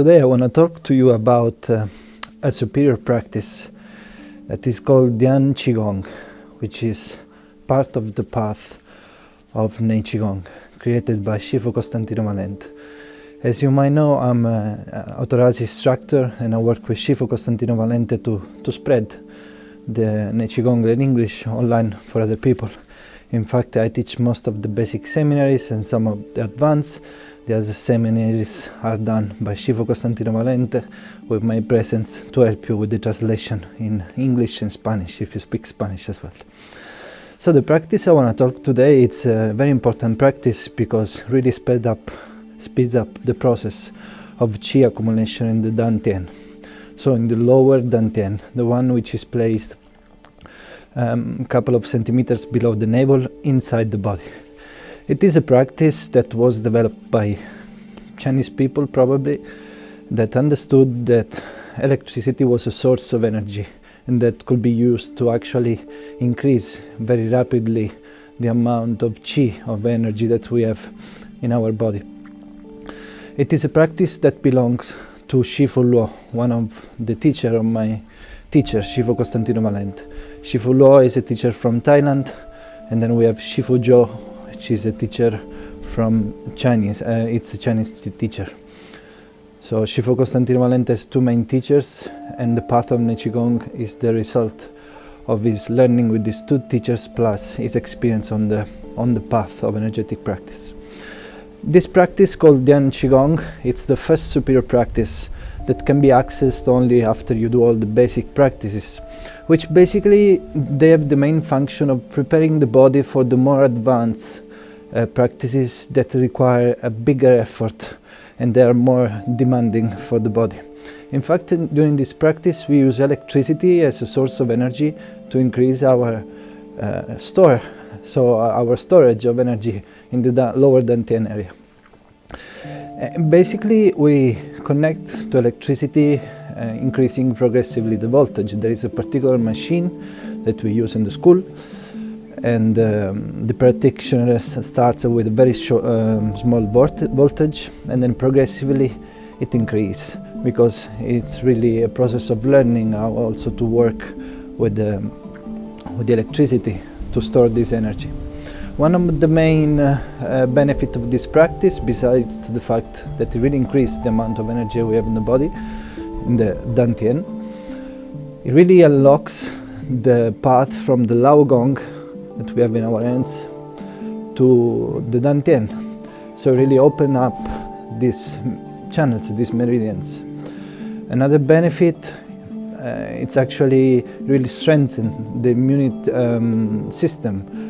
Today I want to talk to you about a superior practice that is called Yan Qigong, which is part of the path of Nei Qigong, created by Shifu Costantino Valente. As you might know, I'm an authorized instructor and I work with Shifu Costantino Valente to spread the Nichigong in English online for other people. In fact, I teach most of the basic seminaries and some of the advanced. The other seminaries are done by Shifu Costantino Valente with my presence to help you with the translation in English and Spanish, if you speak Spanish as well. So the practice I want to talk today, it's a very important practice because it really speeds up the process of Qi accumulation in the Tian. So in the lower Tian, the one which is placed a couple of centimeters below the navel inside the body. It is a practice that was developed by Chinese people probably, that understood that electricity was a source of energy and that could be used to actually increase very rapidly the amount of Qi, of energy that we have in our body. It is a practice that belongs to Shifu Luo, one of the teachers of my teacher, Shifu Costantino Valente. Shifu Luo is a teacher from Thailand, and then we have Shifu Zhou, which is a teacher from Chinese. It's a Chinese teacher. So Shifu Costantino Valente has two main teachers, and the path of Nichigong is the result of his learning with these two teachers plus his experience on the path of energetic practice. This practice called Yan Qigong, it's the first superior practice that can be accessed only after you do all the basic practices, which basically they have the main function of preparing the body for the more advanced practices that require a bigger effort and they are more demanding for the body. In fact, during this practice we use electricity as a source of energy to increase our our storage of energy in the lower Tian area. Basically we connect to electricity, increasing progressively the voltage. There is a particular machine that we use in the school, and the practitioner starts with a very small voltage, and then progressively it increases, because it's really a process of learning how also to work with the electricity to store this energy. One of the main benefits of this practice, besides the fact that it really increases the amount of energy we have in the body, in the Tian, it really unlocks the path from the Lao Gong that we have in our hands to the Tian. So really open up these channels, these meridians. Another benefit, it's actually really strengthen the immune system.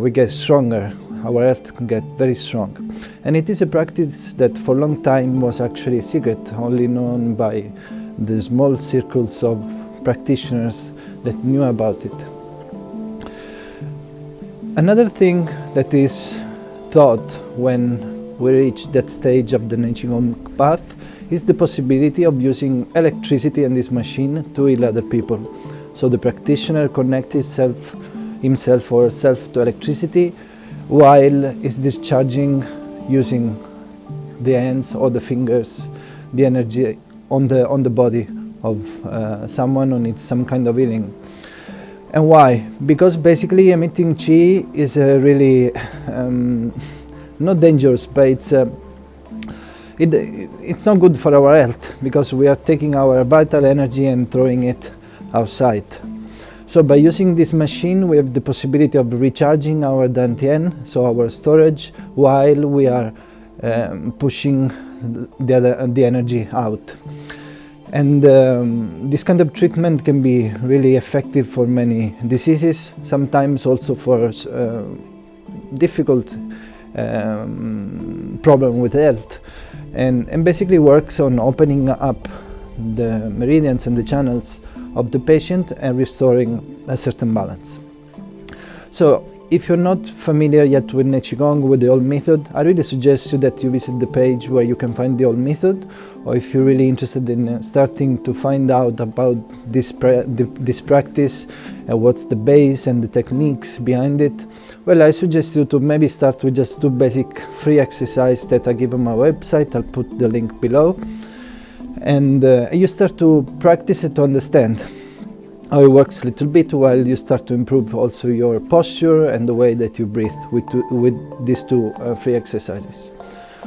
We get stronger, our health can get very strong. And it is a practice that for a long time was actually a secret, only known by the small circles of practitioners that knew about it. Another thing that is thought when we reach that stage of the Nichigong path is the possibility of using electricity in this machine to heal other people. So the practitioner connects himself or herself to electricity while is discharging using the hands or the fingers the energy on the body of someone who needs some kind of healing. And why? Because basically emitting Qi is really not dangerous, but it's not good for our health, because we are taking our vital energy and throwing it outside. So by using this machine we have the possibility of recharging our Tian, so our storage, while we are pushing the energy out. And this kind of treatment can be really effective for many diseases, sometimes also for difficult problem with health, and basically works on opening up the meridians and the channels of the patient and restoring a certain balance. So if you're not familiar yet with Nichigong, with the old method, I really suggest you that you visit the page where you can find the old method, or if you're really interested in starting to find out about this practice and what's the base and the techniques behind it, well, I suggest you to maybe start with just 2 basic free exercises that I give on my website. I'll put the link below. and you start to practice it to understand how it works a little bit, while you start to improve also your posture and the way that you breathe with these two free exercises.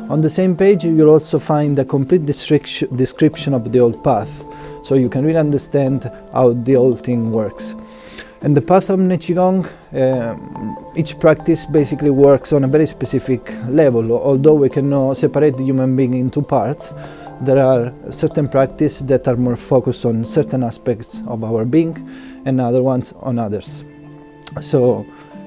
On the same page you'll also find a complete description of the whole path, so you can really understand how the whole thing works. And the path of Nichigong, each practice basically works on a very specific level. Although we can separate the human being into parts, there are certain practices that are more focused on certain aspects of our being and other ones on others. So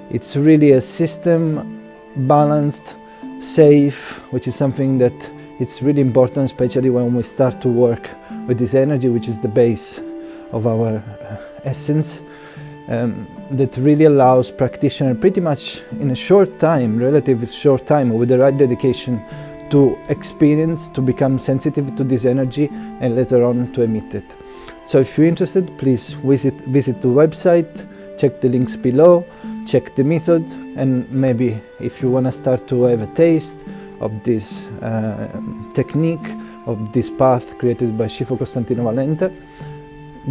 it's really a system, balanced, safe, which is something that it's really important, especially when we start to work with this energy, which is the base of our essence, that really allows practitioner pretty much in a short time, relatively short time, with the right dedication, to experience, to become sensitive to this energy and later on to emit it. So if you're interested, please visit the website, check the links below, check the method, and maybe if you want to start to have a taste of this technique, of this path created by Shifu Costantino Valente,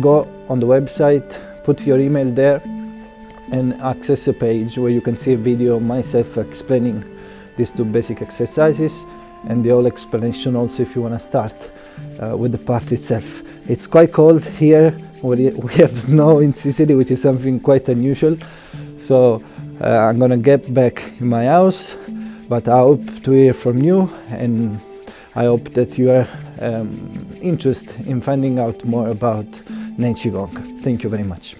go on the website, put your email there and access a page where you can see a video of myself explaining these two basic exercises and the whole explanation also if you want to start with the path itself. It's quite cold here, we have snow in Sicily, which is something quite unusual, so I'm gonna get back in my house, but I hope to hear from you, and I hope that you are interested in finding out more about Nei Qigong. Thank you very much.